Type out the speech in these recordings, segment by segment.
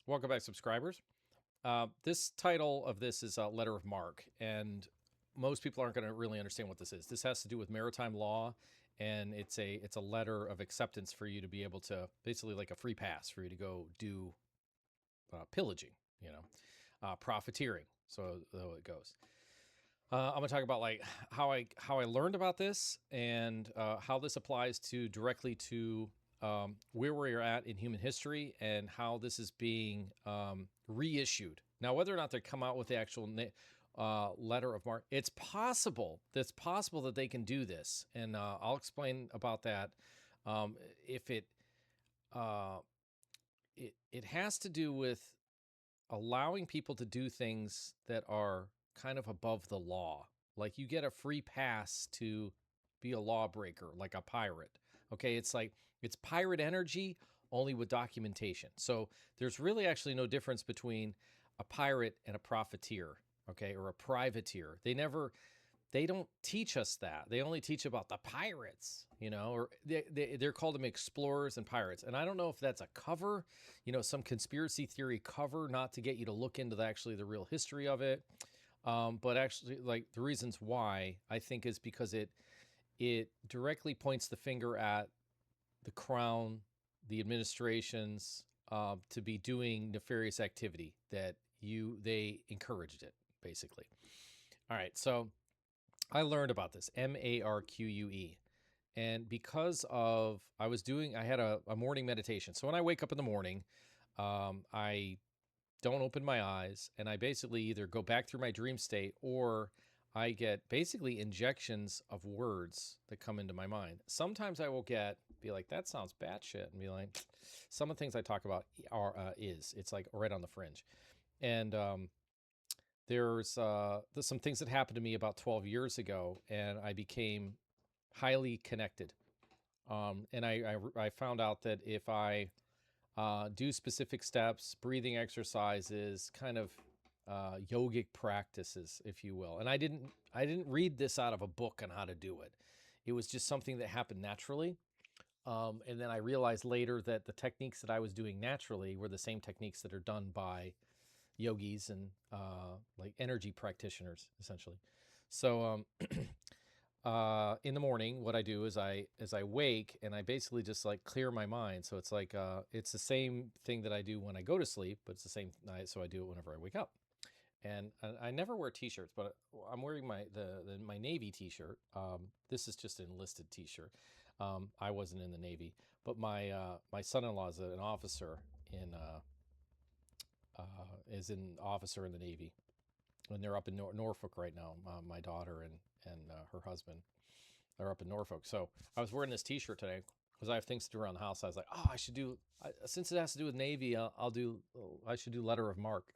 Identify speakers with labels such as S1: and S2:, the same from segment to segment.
S1: Welcome back, subscribers. This title of this is a letter of marque, and most people aren't going to really understand what this is. This has to do with maritime law, and it's a letter of acceptance for you to be able to basically like a free pass for you to go do pillaging, profiteering. So it goes. I'm gonna talk about like how I learned about this and how this applies to directly to where we're at in human history and how this is being reissued. Now, whether or not they come out with the actual letter of marque, it's possible. It's possible that they can do this, and I'll explain about that. Um, if uh, it has to do with allowing people to do things that are kind of above the law. Like you get a free pass to be a lawbreaker, like a pirate. Okay, it's pirate energy only with documentation. So there's really actually no difference between a pirate and a profiteer, okay, or a privateer. They don't teach us that. They only teach about the pirates, or they're called them explorers and pirates. And I don't know if that's a cover, some conspiracy theory cover, not to get you to look into actually the real history of it. But actually, like the reasons why I think is because it directly points the finger at the crown, the administrations, to be doing nefarious activity that they encouraged it, basically. All right, so I learned about this MARQUE. And because of, I had a morning meditation. So when I wake up in the morning, I don't open my eyes and I basically either go back through my dream state or I get basically injections of words that come into my mind. Sometimes I will be like, that sounds batshit, and be like, some of the things I talk about it's like right on the fringe. And there's some things that happened to me about 12 years ago, and I became highly connected. And I found out that if I do specific steps, breathing exercises, kind of yogic practices, if you will. And I didn't read this out of a book on how to do it. It was just something that happened naturally. And then I realized later that the techniques that I was doing naturally were the same techniques that are done by yogis and like energy practitioners, essentially. So in the morning, what I do is I wake and I basically just like clear my mind. So it's like it's the same thing that I do when I go to sleep, but it's the same night. So I do it whenever I wake up. And I never wear T-shirts, but I'm wearing my Navy T-shirt. This is just an enlisted T-shirt. I wasn't in the Navy, but my son-in-law is an officer in is an officer in the Navy, and they're up in Norfolk right now. My daughter and her husband are up in Norfolk. So I was wearing this T-shirt today because I have things to do around the house. I was like, oh, I should do since it has to do with Navy. I should do letter of marque.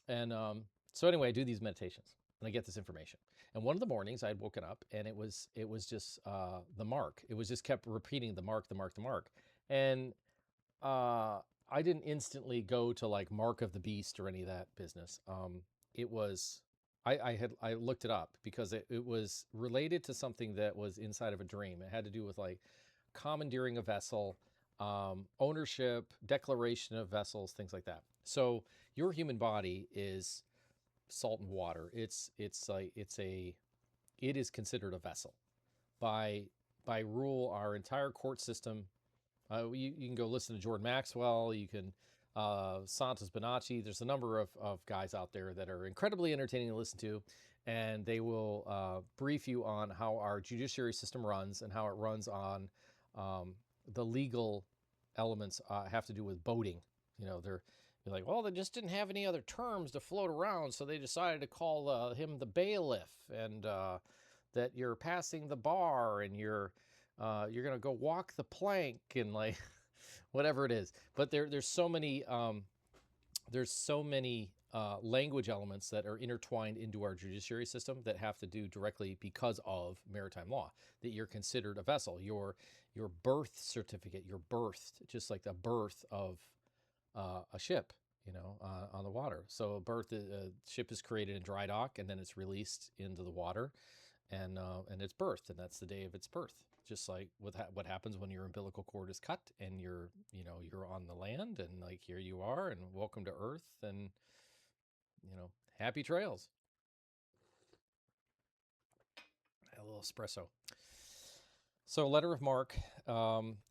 S1: And so anyway, I do these meditations and I get this information. And one of the mornings I had woken up and it was just the marque. It was just kept repeating the marque, the marque, the marque. And I didn't instantly go to like Mark of the Beast or any of that business. It was I looked it up because it was related to something that was inside of a dream. It had to do with like commandeering a vessel, ownership, declaration of vessels, things like that. So your human body is salt and water. It is considered a vessel by rule. Our entire court system. You can go listen to Jordan Maxwell. You can Santos Bonacci. There's a number of guys out there that are incredibly entertaining to listen to, and they will brief you on how our judiciary system runs and how it runs on the legal elements have to do with boating. They're like, well, they just didn't have any other terms to float around, so they decided to call him the bailiff, and that you're passing the bar and you're gonna go walk the plank and like whatever it is. But there's so many language elements that are intertwined into our judiciary system that have to do directly because of maritime law. That you're considered a vessel. Your birth certificate. You're birthed just like the birth of a ship. On the water. So a ship is created in dry dock and then it's released into the water, and it's birthed, and that's the day of its birth. just like what happens when your umbilical cord is cut and you're on the land, and like here you are, and welcome to Earth, and happy trails. A little espresso. So, letter of marque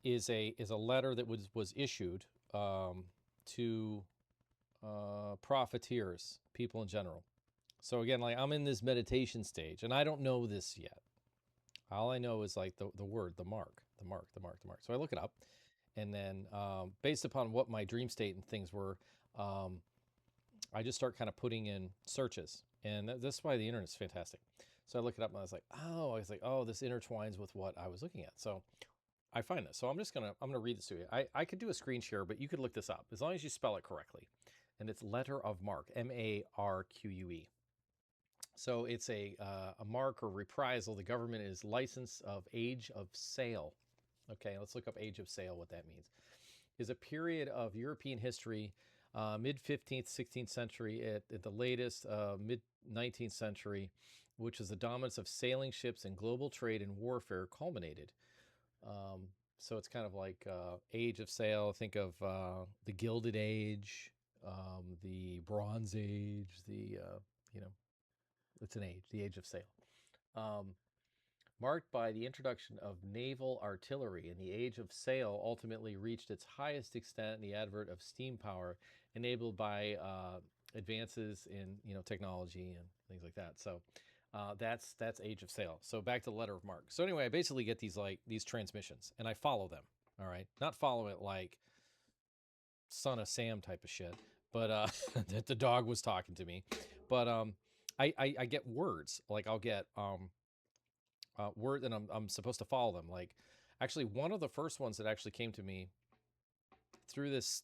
S1: is a letter that was issued to profiteers, people in general. So again, like I'm in this meditation stage, and I don't know this yet. All I know is like the word, the mark, the mark, the mark, the mark. So I look it up, and then based upon what my dream state and things were, I just start kind of putting in searches, and that's why the internet's fantastic. So I look it up, and I was like, oh, this intertwines with what I was looking at. So I find this. So I'm gonna read this to you. I could do a screen share, but you could look this up as long as you spell it correctly. And it's letter of marque, MARQUE. So it's a marque or reprisal. The government is license of age of sale. Okay, let's look up age of sale, what that means. Is a period of European history, mid 15th, 16th century at the latest, mid 19th century, which is the dominance of sailing ships and global trade and warfare culminated. So it's kind of like age of sail. Think of the Gilded Age, the Bronze Age, it's an age, the age of sail. Marked by the introduction of naval artillery, and the age of sail ultimately reached its highest extent in the advent of steam power, enabled by advances in technology and things like that. So that's age of sail. So back to the letter of marque. So anyway, I basically get these transmissions, and I follow them. All right, not follow it like Son of Sam type of shit, but that the dog was talking to me. But I get words, like I'll get words, and I'm supposed to follow them. Like actually, one of the first ones that actually came to me through this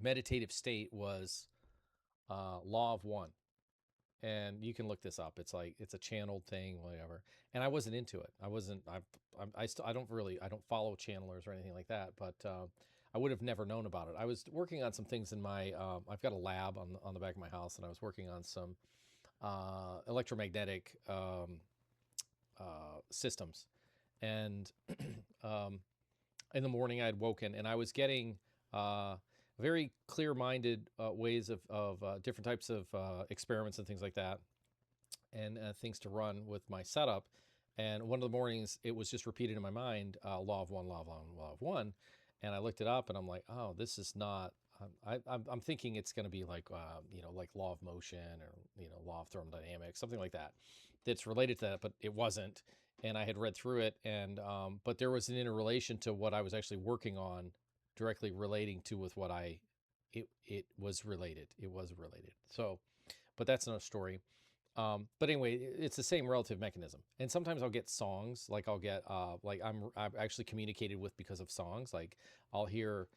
S1: meditative state was Law of One. And you can look this up. It's like it's a channeled thing, whatever. And I wasn't into it. I wasn't. I don't follow channelers or anything like that. But I would have never known about it. I was working on some things in my. I've got a lab on the back of my house, and I was working on some electromagnetic systems. And in the morning, I had woken, and I was getting very clear-minded ways of different types of experiments and things like that, and things to run with my setup. And one of the mornings, it was just repeated in my mind, law of one, law of one, law of one. And I looked it up, and I'm like, oh, this is not. I'm thinking it's going to be like like law of motion, or law of thermodynamics, something like that, that's related to that, but it wasn't. And I had read through it, and but there was an interrelation to what I was actually working on, directly relating to with what it was related. It was related. So, but that's another story. But anyway, it's the same relative mechanism. And sometimes I'll get songs, like I'll get like I've actually communicated with because of songs. Like I'll hear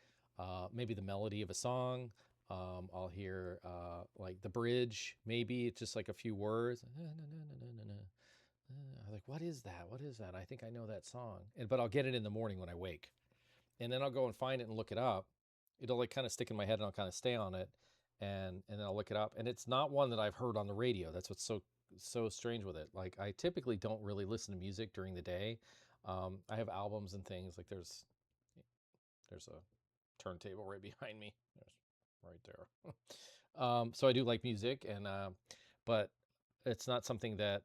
S1: maybe the melody of a song. I'll hear like the bridge. Maybe it's just like a few words. I'm like, what is that? What is that? I think I know that song. But I'll get it in the morning when I wake, and then I'll go and find it and look it up. It'll like kind of stick in my head, and I'll kind of stay on it, and then I'll look it up. And it's not one that I've heard on the radio. That's what's so strange with it. Like I typically don't really listen to music during the day. I have albums and things. Like there's a turntable right behind me. There's right there. So I do like music, and but it's not something that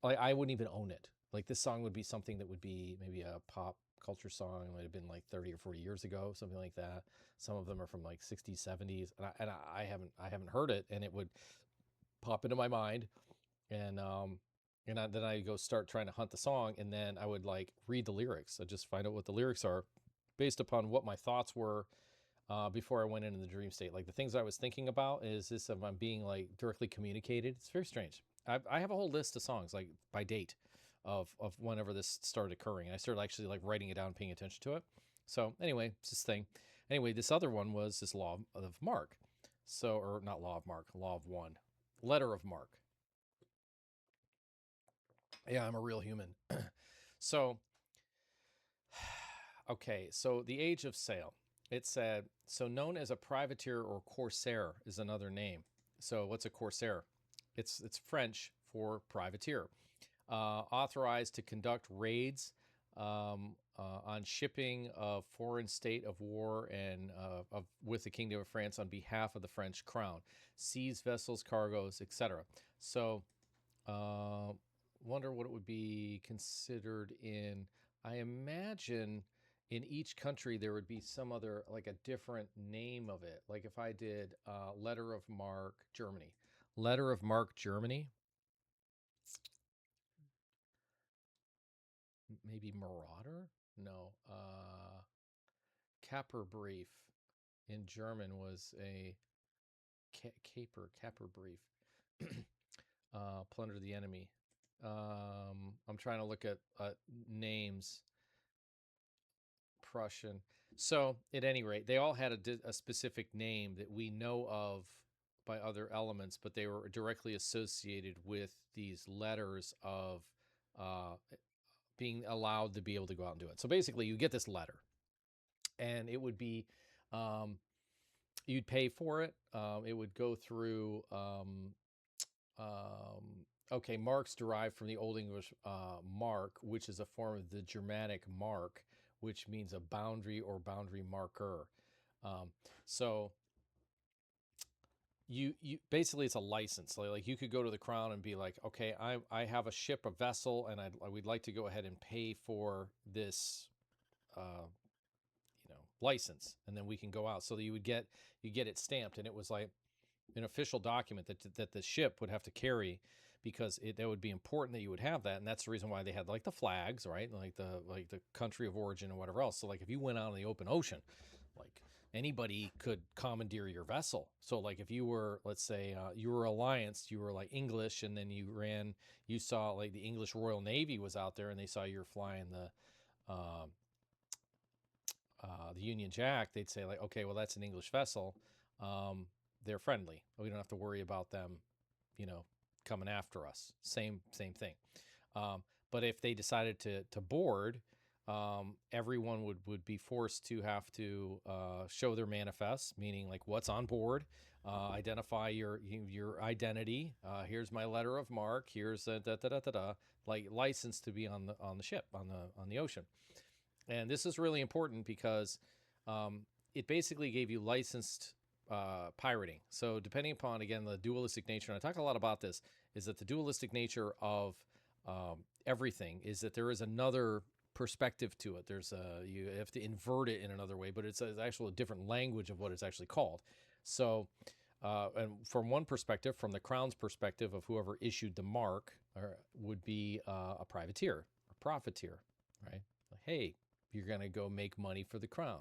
S1: like I wouldn't even own it. Like this song would be something that would be maybe a pop culture song. It might have been like 30 or 40 years ago, something like that. Some of them are from like 60s, 70s, and I haven't heard it, and it would pop into my mind, and then I go start trying to hunt the song, and then I would like read the lyrics. I just find out what the lyrics are based upon what my thoughts were before I went into the dream state. Like the things I was thinking about is this if I'm being like directly communicated. It's very strange. I have a whole list of songs like by date of whenever this started occurring. I started actually like writing it down, paying attention to it. So anyway, it's this thing. Anyway, this other one was this law of marque. So, or not law of marque, law of one, letter of marque. Yeah, I'm a real human. So, okay, so the age of sail. It said, so known as a privateer or corsair is another name. So what's a corsair? It's French for privateer. authorized to conduct raids on shipping of foreign state of war and with the Kingdom of France on behalf of the French crown, seize vessels, cargoes, etc. So, uh, wonder what it would be considered in. I imagine in each country there would be some other, like a different name of it. Like if I did letter of marque Germany, letter of marque Germany, maybe Marauder? No. Capper brief in German was a capper brief. Plunder the enemy. I'm trying to look at names. Prussian. So, at any rate, they all had a specific name that we know of by other elements, but they were directly associated with these letters of uh, being allowed to be able to go out and do it. So basically, you get this letter, and it would be you'd pay for it. It would go through. Okay, marks derived from the Old English mark, which is a form of the Germanic mark, which means a boundary or boundary marker. Um, so you basically it's a license. Like you could go to the crown and be like, okay, I have a ship, a vessel, and we'd like to go ahead and pay for this license, and then we can go out. So that you get it stamped, and it was like an official document that the ship would have to carry, because that would be important that you would have that, and that's the reason why they had like the flags, right, like the country of origin and whatever else. So like if you went out in the open ocean, like anybody could commandeer your vessel. So like if you were, let's say, you were allianced, you were like English, and then you saw like the English Royal Navy was out there, and they saw you were flying the Union Jack, they'd say like, okay, well that's an English vessel. They're friendly. We don't have to worry about them, you know, coming after us. Same thing. But if they decided to board, everyone would be forced to have to show their manifest, meaning like what's on board, identify your identity. Here's my letter of marque. Here's a da da da da da, like license to be on the ship on the ocean. And this is really important because it basically gave you licensed pirating. So depending upon, again, the dualistic nature, and I talk a lot about this, is that the dualistic nature of everything is that there is another perspective to it. You have to invert it in another way, but it's actually a different language of what it's actually called. So, and from one perspective, from the crown's perspective of whoever issued the mark, would be a privateer, a profiteer, right? Like, hey, you're going to go make money for the crown.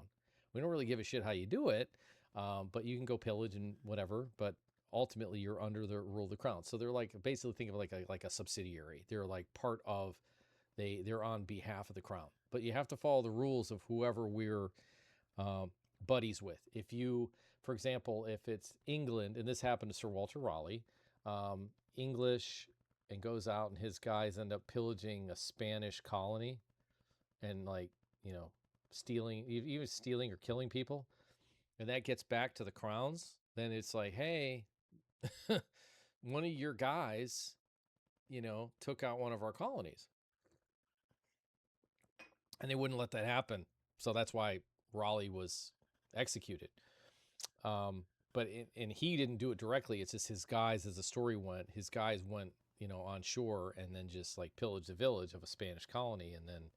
S1: We don't really give a shit how you do it, but you can go pillage and whatever. But ultimately, you're under the rule of the crown. So they're like, basically think of like a subsidiary. They're like part of, they're on behalf of the crown. But you have to follow the rules of whoever we're buddies with. If you, for example, if it's England, and this happened to Sir Walter Raleigh, English, and goes out and his guys end up pillaging a Spanish colony, and like, even stealing or killing people, and that gets back to the crowns, then it's like, hey, one of your guys, took out one of our colonies, and they wouldn't let that happen. So that's why Raleigh was executed. But and he didn't do it directly. It's just his guys, as the story went, his guys went, on shore and then just like pillaged the village of a Spanish colony, and then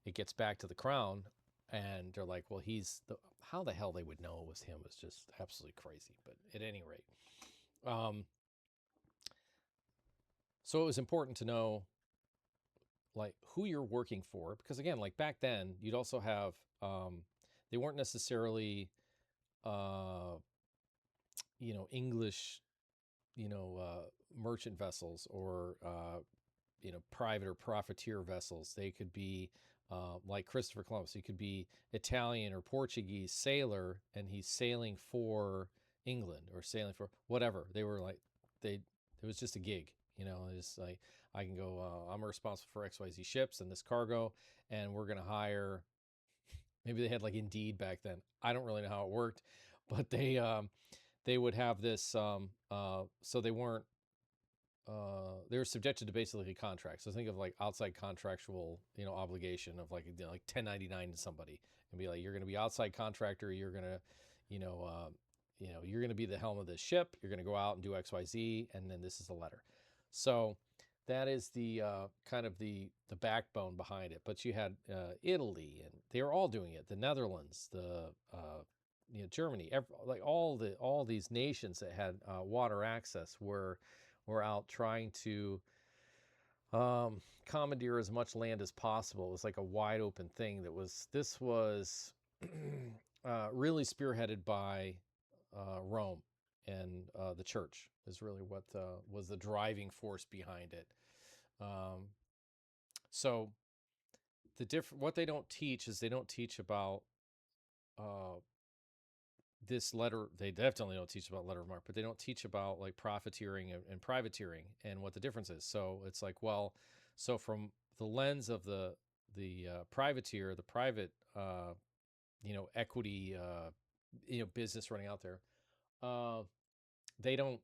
S1: it gets back to the crown, and they're like, well, how the hell they would know it was him is just absolutely crazy. But at any rate, so it was important to know like who you're working for, because again, like back then, you'd also have they weren't necessarily English, merchant vessels, or private or profiteer vessels. They could be like Christopher Columbus. He could be Italian or Portuguese sailor, and he's sailing for England or sailing for whatever. They were like, it was just a gig. It's like, I can go, I'm responsible for XYZ ships and this cargo, and we're going to hire, maybe they had like Indeed back then. I don't really know how it worked, but they would have this, so they weren't they're subjected to basically contracts. So think of like outside contractual, obligation of like 1099 to somebody, and be like, you're going to be outside contractor. You're going to, you know, you're going to be the helm of this ship. You're going to go out and do X, Y, Z, and then this is a letter. So that is the kind of the backbone behind it. But you had Italy, and they were all doing it. The Netherlands, the Germany, like all these nations that had water access were out trying to commandeer as much land as possible. It was like a wide open thing. This was really spearheaded by Rome, and the church is really what was the driving force behind it. Um, so what they don't teach is they don't teach about uh, this letter. They definitely don't teach about letter of marque, but they don't teach about like profiteering and privateering and what the difference is. So it's like, well, so from the lens of the privateer, the private equity business running out there, uh, they don't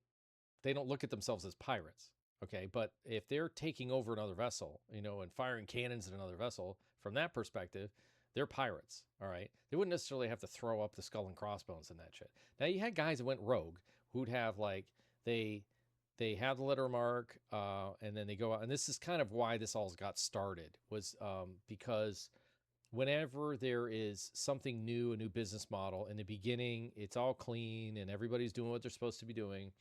S1: they don't look at themselves as pirates. Okay, but if they're taking over another vessel, and firing cannons at another vessel, from that perspective, they're pirates. All right, they wouldn't necessarily have to throw up the skull and crossbones and that shit. Now you had guys that went rogue who'd have like they have the letter of marque, and then they go out, and this is kind of why this all got started was because whenever there is something new, a new business model, in the beginning, it's all clean and everybody's doing what they're supposed to be doing.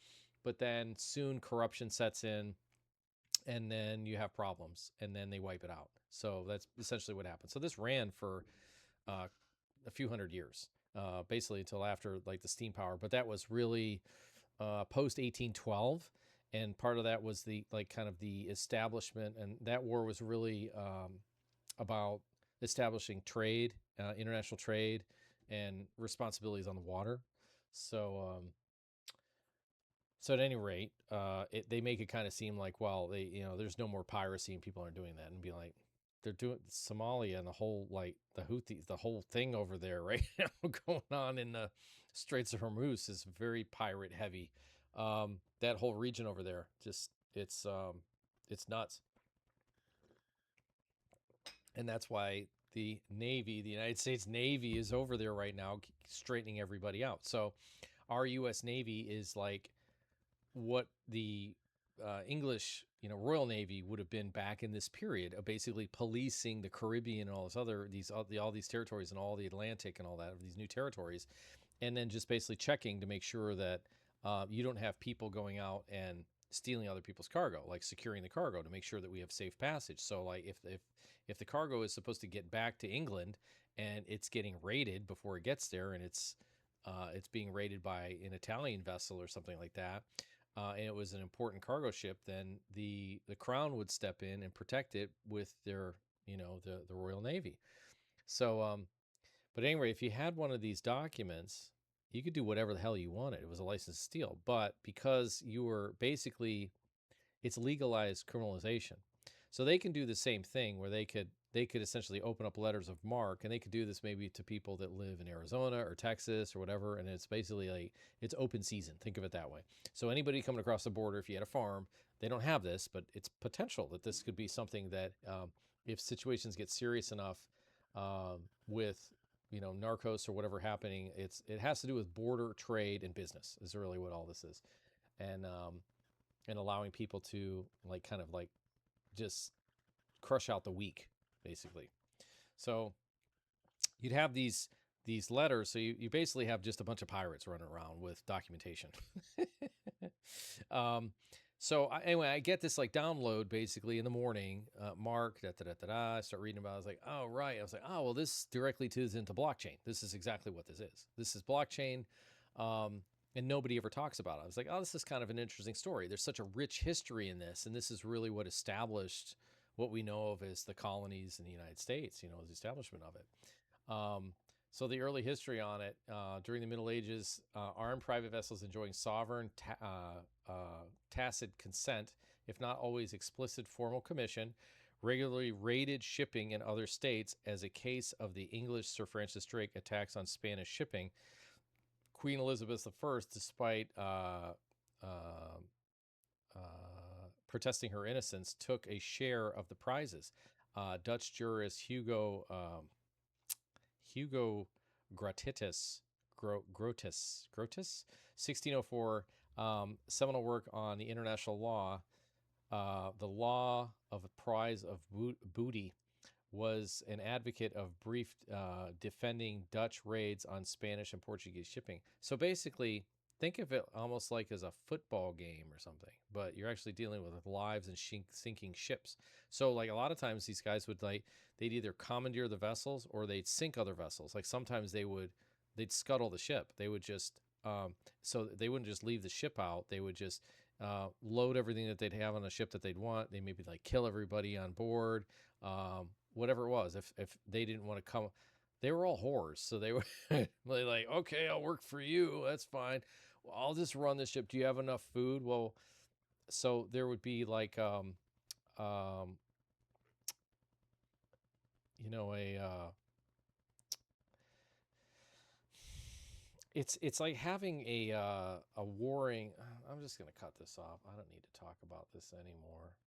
S1: But then soon corruption sets in, and then you have problems, and then they wipe it out. So that's essentially what happened. So this ran for uh, a few hundred years, basically until after like the steam power. But that was really post 1812. And part of that was the like kind of the establishment, and that war was really about establishing trade, international trade, and responsibilities on the water. So, so at any rate, they make it kind of seem like, well, there's no more piracy and people aren't doing that, and be like, they're doing Somalia and the whole like the Houthis, the whole thing over there right now going on in the Straits of Hormuz is very pirate heavy. That whole region over there, just it's nuts. And that's why the Navy, the United States Navy, is over there right now, straightening everybody out. So our U.S. Navy is like what the English, Royal Navy would have been back in this period of basically policing the Caribbean and all this other all these territories and all the Atlantic and all that, these new territories, and then just basically checking to make sure that you don't have people going out and stealing other people's cargo, like securing the cargo to make sure that we have safe passage. So like if the cargo is supposed to get back to England and it's getting raided before it gets there, and it's being raided by an Italian vessel or something like that, and it was an important cargo ship, then the Crown would step in and protect it with their the Royal Navy. So but anyway, if you had one of these documents, you could do whatever the hell you wanted. It was a license to steal. But because you were basically, it's legalized criminalization. So they can do the same thing where they could essentially open up letters of marque, and they could do this maybe to people that live in Arizona or Texas or whatever, and it's basically like it's open season. Think of it that way. So anybody coming across the border, if you had a farm, they don't have this, but it's potential that this could be something that if situations get serious enough with narcos or whatever happening, it has to do with border trade and business is really what all this is, and allowing people to like kind of like just crush out the weak, basically. So you'd have these letters. So you basically have just a bunch of pirates running around with documentation. um, so anyway, I get this like download basically in the morning. Marque, da da da da da. I start reading about it. I was like, oh right. I was like, oh well, this directly tunes into blockchain. This is exactly what this is. This is blockchain. And nobody ever talks about it. I was like, oh, this is kind of an interesting story. There's such a rich history in this, and this is really what established what we know of as the colonies in the United States, the establishment of it. So the early history on it, during the Middle Ages, armed private vessels enjoying sovereign tacit consent, if not always explicit formal commission, regularly raided shipping in other states as a case of the English Sir Francis Drake attacks on Spanish shipping. Queen Elizabeth I, despite protesting her innocence, took a share of the prizes. Dutch jurist Hugo Grotitus, Grotis, 1604, seminal work on the international law, the law of a prize of booty, was an advocate of brief defending Dutch raids on Spanish and Portuguese shipping. So basically, think of it almost like as a football game or something, but you're actually dealing with lives and sinking ships. So like a lot of times these guys would they'd either commandeer the vessels or they'd sink other vessels. Like sometimes they'd scuttle the ship. They would just so they wouldn't just leave the ship out. They would just load everything that they'd have on a ship that they'd want. They maybe like kill everybody on board. Whatever it was, if they didn't want to come, they were all whores, so they were like, okay, I'll work for you, that's fine. Well, I'll just run this ship. Do you have enough food? Well, so there would be like um you know a it's like having a warring. I'm just gonna cut this off. I don't need to talk about this anymore.